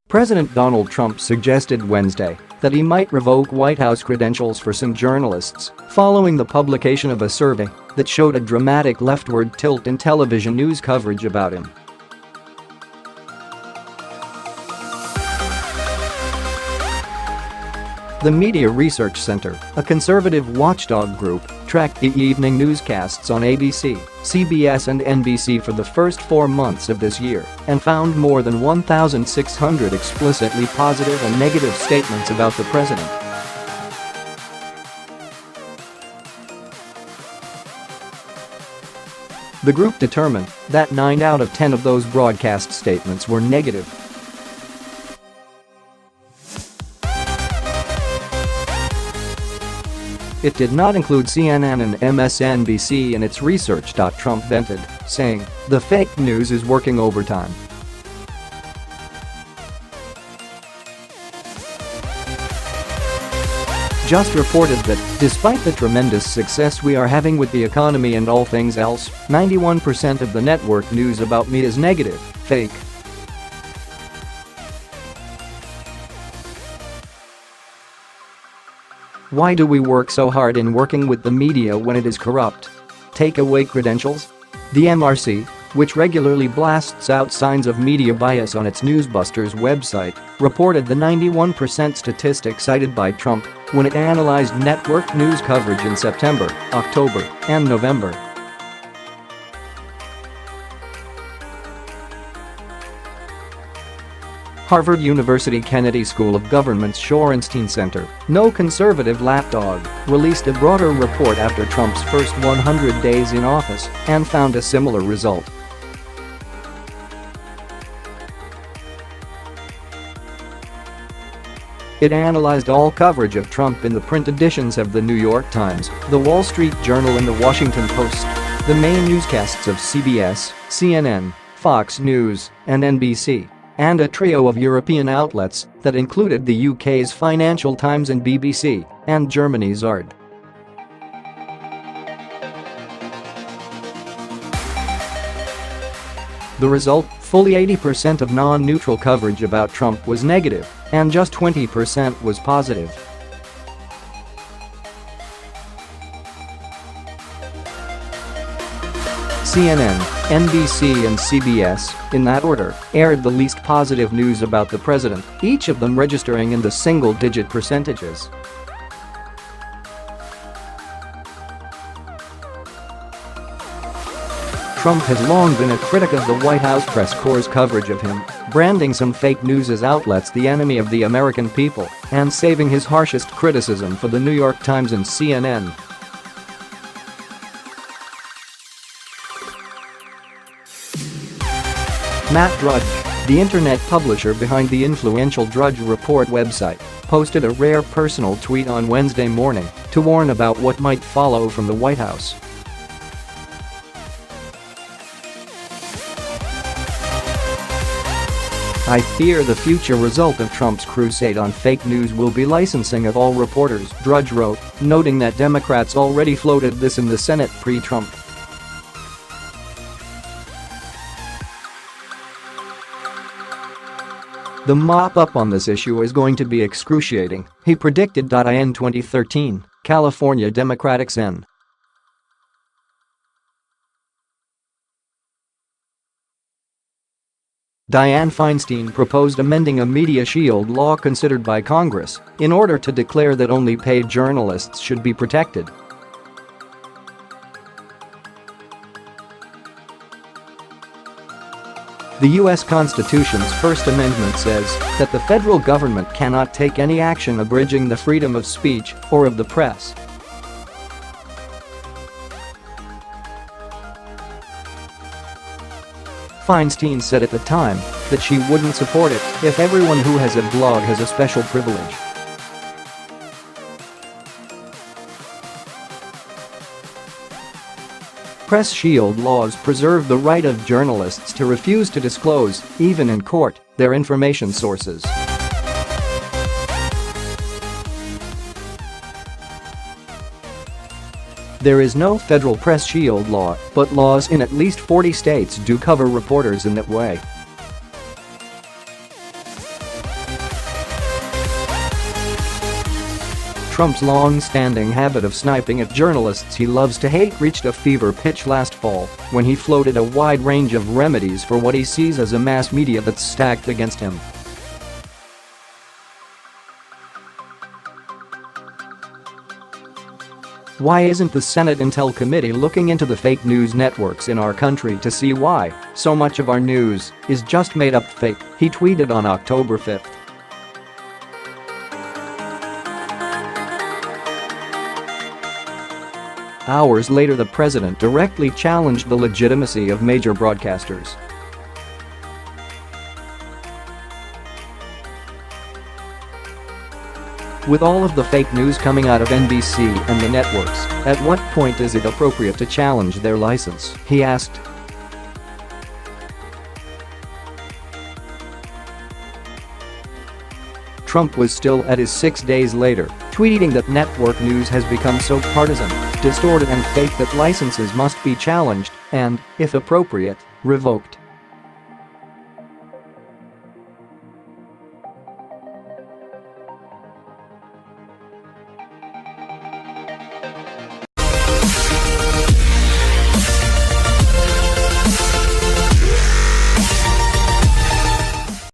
President Donald Trump suggested Wednesday that he might revoke White House credentials for some journalists following the publication of a survey that showed a dramatic leftward tilt in television news coverage about him. The Media Research Center, a conservative watchdog group, tracked the evening newscasts on ABC, CBS and NBC for the first 4 months of this year and found more than 1,600 explicitly positive and negative statements about the president. The group determined that 9 out of 10 of those broadcast statements were negative. It did not include CNN and MSNBC in its research. Trump vented, saying, "The fake news is working overtime." Just reported that, despite the tremendous success we are having with the economy and all things else, 91% of the network news about me is negative, fake. Why do we work so hard in working with the media when it is corrupt? Take away credentials? The MRC, which regularly blasts out signs of media bias on its Newsbusters website, reported the 91% statistic cited by Trump when it analyzed network news coverage in September, October, and November. Harvard University Kennedy School of Government's Shorenstein Center, no conservative lapdog, released a broader report after Trump's first 100 days in office and found a similar result. It analyzed all coverage of Trump in the print editions of The New York Times, The Wall Street Journal and The Washington Post, the main newscasts of CBS, CNN, Fox News, and NBC, and a trio of European outlets that included the UK's Financial Times and BBC, and Germany's ARD. The result, fully 80% of non-neutral coverage about Trump was negative, and just 20% was positive. CNN, NBC and CBS, in that order, aired the least positive news about the president, each of them registering in the single-digit percentages. Trump has long been a critic of the White House press corps' coverage of him, branding some fake news as outlets the enemy of the American people, and saving his harshest criticism for the New York Times and CNN. Matt Drudge, the internet publisher behind the influential Drudge Report website, posted a rare personal tweet on Wednesday morning to warn about what might follow from the White House. "I fear the future result of Trump's crusade on fake news will be licensing of all reporters," Drudge wrote, noting that Democrats already floated this in the Senate pre-Trump. The mop-up on this issue is going to be excruciating, he predicted. In 2013, California Democratic Sen. Dianne Feinstein proposed amending a media shield law considered by Congress in order to declare that only paid journalists should be protected. The U.S. Constitution's First Amendment says that the federal government cannot take any action abridging the freedom of speech or of the press. Feinstein said at the time that she wouldn't support it if everyone who has a blog has a special privilege. Press shield laws preserve the right of journalists to refuse to disclose, even in court, their information sources. There is no federal press shield law, but laws in at least 40 states do cover reporters in that way. Trump's long-standing habit of sniping at journalists he loves to hate reached a fever pitch last fall when he floated a wide range of remedies for what he sees as a mass media that's stacked against him. Why isn't the Senate Intel Committee looking into the fake news networks in our country to see why so much of our news is just made up fake? He tweeted on October 5th. Hours later, the president directly challenged the legitimacy of major broadcasters. With all of the fake news coming out of NBC and the networks, at what point is it appropriate to challenge their license? He asked. Trump was still at his 6 days later, tweeting that network news has become so partisan, distorted and fake that licenses must be challenged and, if appropriate, revoked.